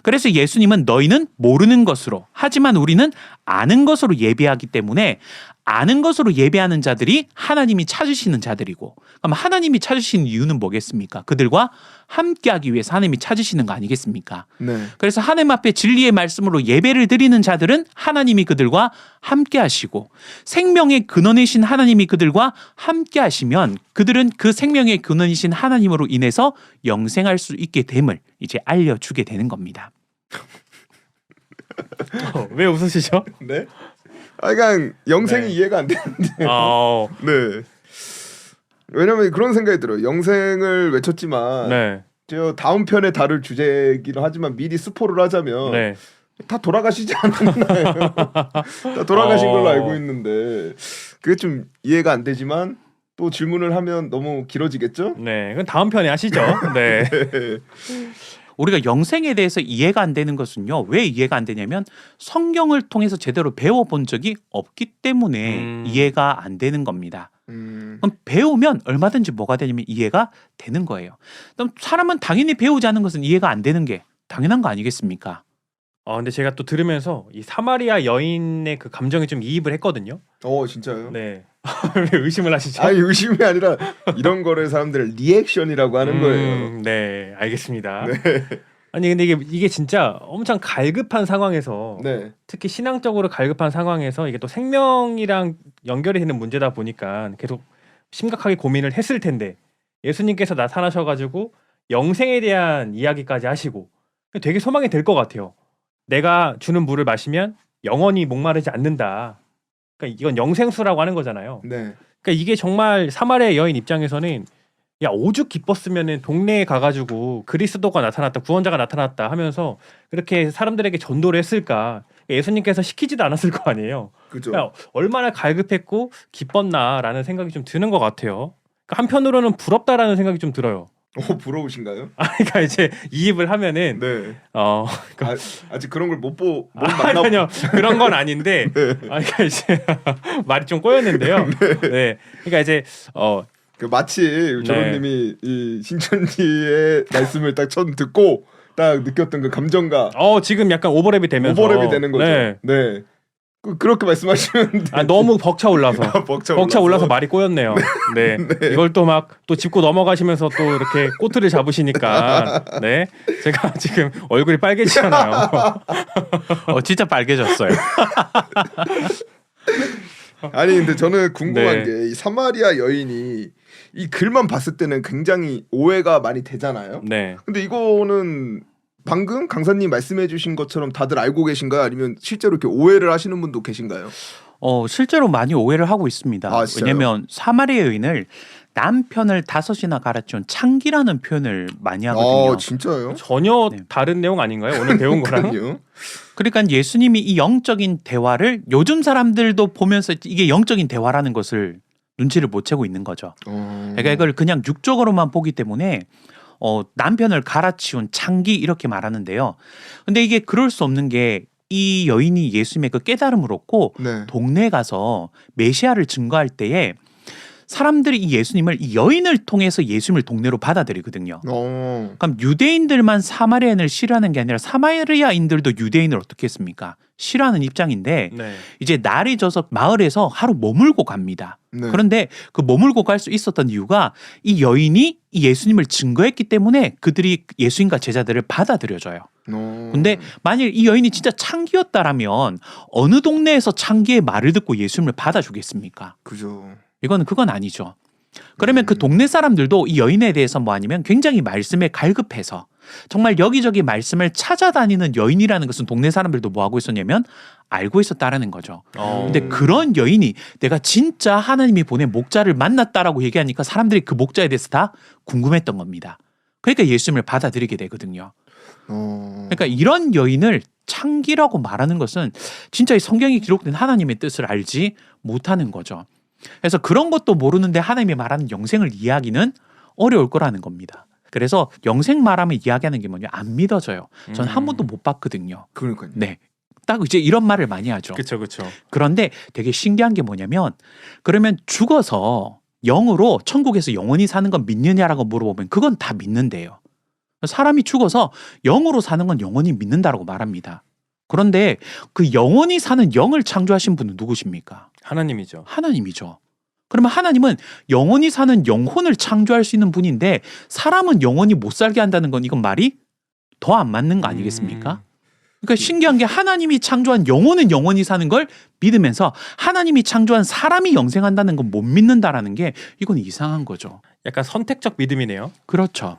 그래서 예수님은 너희는 모르는 것으로 하지만 우리는 아는 것으로 예배하기 때문에 아는 것으로 예배하는 자들이 하나님이 찾으시는 자들이고 그럼 하나님이 찾으시는 이유는 뭐겠습니까? 그들과 함께하기 위해서 하나님이 찾으시는 거 아니겠습니까? 네. 그래서 하나님 앞에 진리의 말씀으로 예배를 드리는 자들은 하나님이 그들과 함께하시고 생명의 근원이신 하나님이 그들과 함께하시면 그들은 그 생명의 근원이신 하나님으로 인해서 영생할 수 있게 됨을 이제 알려주게 되는 겁니다. 왜 웃으시죠? 네. 그냥 영생이 네. 이해가 안 되는데. 네. 왜냐면 그런 생각이 들어요. 영생을 외쳤지만 네. 저 다음 편에 다룰 주제이긴 하지만 미리 스포를 하자면 네. 다 돌아가시지 않았나요? 다 돌아가신 걸로 알고 있는데 그게 좀 이해가 안 되지만 또 질문을 하면 너무 길어지겠죠? 네. 그건 다음 편에 하시죠. 네. 우리가 영생에 대해서 이해가 안 되는 것은요. 왜 이해가 안 되냐면 성경을 통해서 제대로 배워본 적이 없기 때문에 이해가 안 되는 겁니다. 그럼 배우면 얼마든지 뭐가 되냐면 이해가 되는 거예요. 그럼 사람은 당연히 배우지 않는 것은 이해가 안 되는 게 당연한 거 아니겠습니까? 근데 제가 또 들으면서 이 사마리아 여인의 그 감정에 좀 이입을 했거든요. 진짜요? 네. 왜 의심을 하시죠? 아니 의심이 아니라 이런 거를 사람들은 리액션이라고 하는 거예요. 네, 알겠습니다. 네. 아니 근데 이게 진짜 엄청 갈급한 상황에서 네. 특히 신앙적으로 갈급한 상황에서 이게 또 생명이랑 연결이 되는 문제다 보니까 계속 심각하게 고민을 했을 텐데 예수님께서 나타나셔가지고 영생에 대한 이야기까지 하시고 되게 소망이 될 것 같아요. 내가 주는 물을 마시면 영원히 목마르지 않는다. 그러니까 이건 영생수라고 하는 거잖아요. 네. 그러니까 이게 정말 사마리아 여인 입장에서는 야 오죽 기뻤으면은 동네에 가가지고 그리스도가 나타났다, 구원자가 나타났다 하면서 그렇게 사람들에게 전도를 했을까? 예수님께서 시키지도 않았을 거 아니에요. 그죠. 그러니까 얼마나 갈급했고 기뻤나라는 생각이 좀 드는 것 같아요. 그러니까 한편으로는 부럽다라는 생각이 좀 들어요. 부러우신가요? 그러니까 이제 이입을 하면은 네. 아직 그런 걸 못 만나. 아니요 그런 건 아닌데 그러니까 이제 말이 좀 꼬였는데요. 네, 그러니까 이제 마치 조로님이 이 신천지의 말씀을 딱 처음 듣고 딱 느꼈던 그 감정과 지금 약간 오버랩이 되면서 오버랩이 되는 거죠. 네. 네. 그렇게 말씀하시면 너무 벅차 올라서 벅차 올라서 말이 꼬였네요. 네. 이걸 또 막 또 짚고 넘어가시면서 또 이렇게 꼬투리 잡으시니까 네 제가 지금 얼굴이 빨개지잖아요. 진짜 빨개졌어요. 아니 근데 저는 궁금한 네. 게 이 사마리아 여인이 이 글만 봤을 때는 굉장히 오해가 많이 되잖아요. 네. 근데 이거는 방금 강사님 말씀해주신 것처럼 다들 알고 계신가요? 아니면 실제로 이렇게 오해를 하시는 분도 계신가요? 실제로 많이 오해를 하고 있습니다. 진짜요? 왜냐면 사마리아 여인을 남편을 5이나 갈아치운 창기라는 표현을 많이 하거든요. 진짜요? 전혀 네. 다른 내용 아닌가요? 오늘 배운 거랑? 그러니까요. 그러니까 예수님이 이 영적인 대화를 요즘 사람들도 보면서 이게 영적인 대화라는 것을 눈치를 못 채고 있는 거죠. 그러니까 이걸 그냥 육적으로만 보기 때문에 남편을 갈아치운 창기 이렇게 말하는데요. 근데 이게 그럴 수 없는 게 이 여인이 예수님의 그 깨달음을 얻고 네. 동네에 가서 메시아를 증거할 때에 사람들이 이 예수님을 이 여인을 통해서 예수님을 동네로 받아들이거든요. 그럼 유대인들만 사마리아인을 싫어하는 게 아니라 사마리아인들도 유대인을 어떻게 했습니까? 싫어하는 입장인데 네. 이제 날이 져서 마을에서 하루 머물고 갑니다. 네. 그런데 그 머물고 갈 수 있었던 이유가 이 여인이 이 예수님을 증거했기 때문에 그들이 예수님과 제자들을 받아들여줘요. 근데 만일 이 여인이 진짜 창기였다라면 어느 동네에서 창기의 말을 듣고 예수님을 받아주겠습니까? 그죠. 그건 아니죠. 그러면 그 동네 사람들도 이 여인에 대해서 뭐 아니면 굉장히 말씀에 갈급해서 정말 여기저기 말씀을 찾아다니는 여인이라는 것은 동네 사람들도 뭐 하고 있었냐면 알고 있었다라는 거죠. 근데 그런 여인이 내가 진짜 하나님이 보낸 목자를 만났다라고 얘기하니까 사람들이 그 목자에 대해서 다 궁금했던 겁니다. 그러니까 예수님을 받아들이게 되거든요. 그러니까 이런 여인을 창기라고 말하는 것은 진짜 이 성경에 기록된 하나님의 뜻을 알지 못하는 거죠. 그래서 그런 것도 모르는데 하나님이 말하는 영생을 이해하기는 어려울 거라는 겁니다. 그래서 영생 말하면 이야기하는 게 뭐냐? 안 믿어져요. 전 한 번도 못 봤거든요. 그러니까요. 네. 딱 이제 이런 말을 많이 하죠. 그렇죠. 그런데 되게 신기한 게 뭐냐면 그러면 죽어서 영으로 천국에서 영원히 사는 건 믿느냐라고 물어보면 그건 다 믿는데요. 사람이 죽어서 영으로 사는 건 영원히 믿는다라고 말합니다. 그런데 그 영원히 사는 영을 창조하신 분은 누구십니까? 하나님이죠. 하나님이죠. 그러면 하나님은 영원히 사는 영혼을 창조할 수 있는 분인데 사람은 영원히 못 살게 한다는 건 이건 말이 더 안 맞는 거 아니겠습니까? 그러니까 신기한 게 하나님이 창조한 영혼은 영원히 사는 걸 믿으면서 하나님이 창조한 사람이 영생한다는 건 못 믿는다라는 게 이건 이상한 거죠. 약간 선택적 믿음이네요. 그렇죠.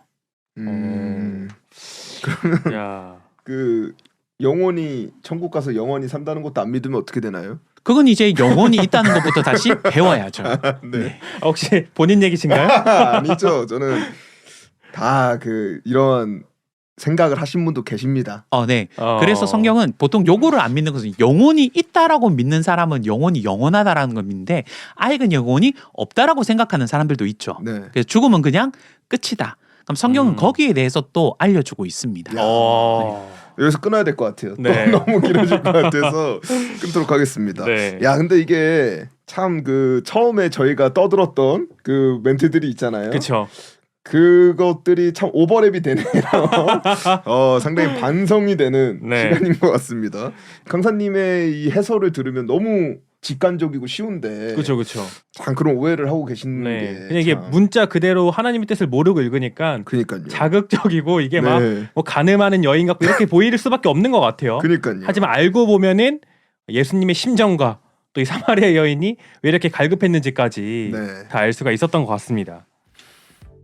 야. 그 영원히 천국 가서 영원히 산다는 것도 안 믿으면 어떻게 되나요? 그건 이제 영혼이 있다는 것부터 다시 배워야죠. 네. 혹시 본인 얘기신가요? 아니죠. 저는 다 이런 생각을 하신 분도 계십니다. 네. 그래서 성경은 보통 요거를 안 믿는 것은 영혼이 있다라고 믿는 사람은 영혼이 영원하다라는 걸 믿는데 아예 그 영혼이 없다라고 생각하는 사람들도 있죠. 네. 그래서 죽으면 그냥 끝이다. 그럼 성경은 거기에 대해서 또 알려주고 있습니다. 여기서 끊어야 될 것 같아요. 네. 또 너무 길어질 것 같아서 끊도록 하겠습니다. 네. 야, 근데 이게 참 처음에 저희가 떠들었던 그 멘트들이 있잖아요. 그렇죠. 그것들이 참 오버랩이 되네요. 상당히 반성이 되는 네. 시간인 것 같습니다. 강사님의 이 해설을 들으면 너무 직관적이고 쉬운데 그렇죠, 그렇죠. 참 그런 오해를 하고 계시는 네, 게 그냥 이게 참- 문자 그대로 하나님의 뜻을 모르고 읽으니까 그러니까요. 자극적이고 이게 막 네. 뭐 가늠하는 여인 같고 이렇게 보일 수밖에 없는 것 같아요. 그러니까요. 하지만 알고 보면은 예수님의 심정과 또 이 사마리아 여인이 왜 이렇게 갈급했는지까지 네. 다 알 수가 있었던 것 같습니다.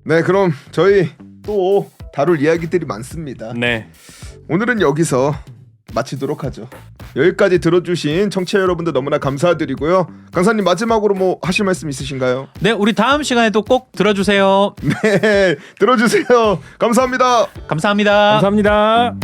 네, 그럼 저희 또 다룰 이야기들이 많습니다. 네, 오늘은 여기서 마치도록 하죠. 여기까지 들어주신 청취자 여러분들 너무나 감사드리고요. 강사님 마지막으로 뭐 하실 말씀 있으신가요? 네, 우리 다음 시간에도 꼭 들어주세요. 네, 들어주세요. 감사합니다. 감사합니다. 감사합니다.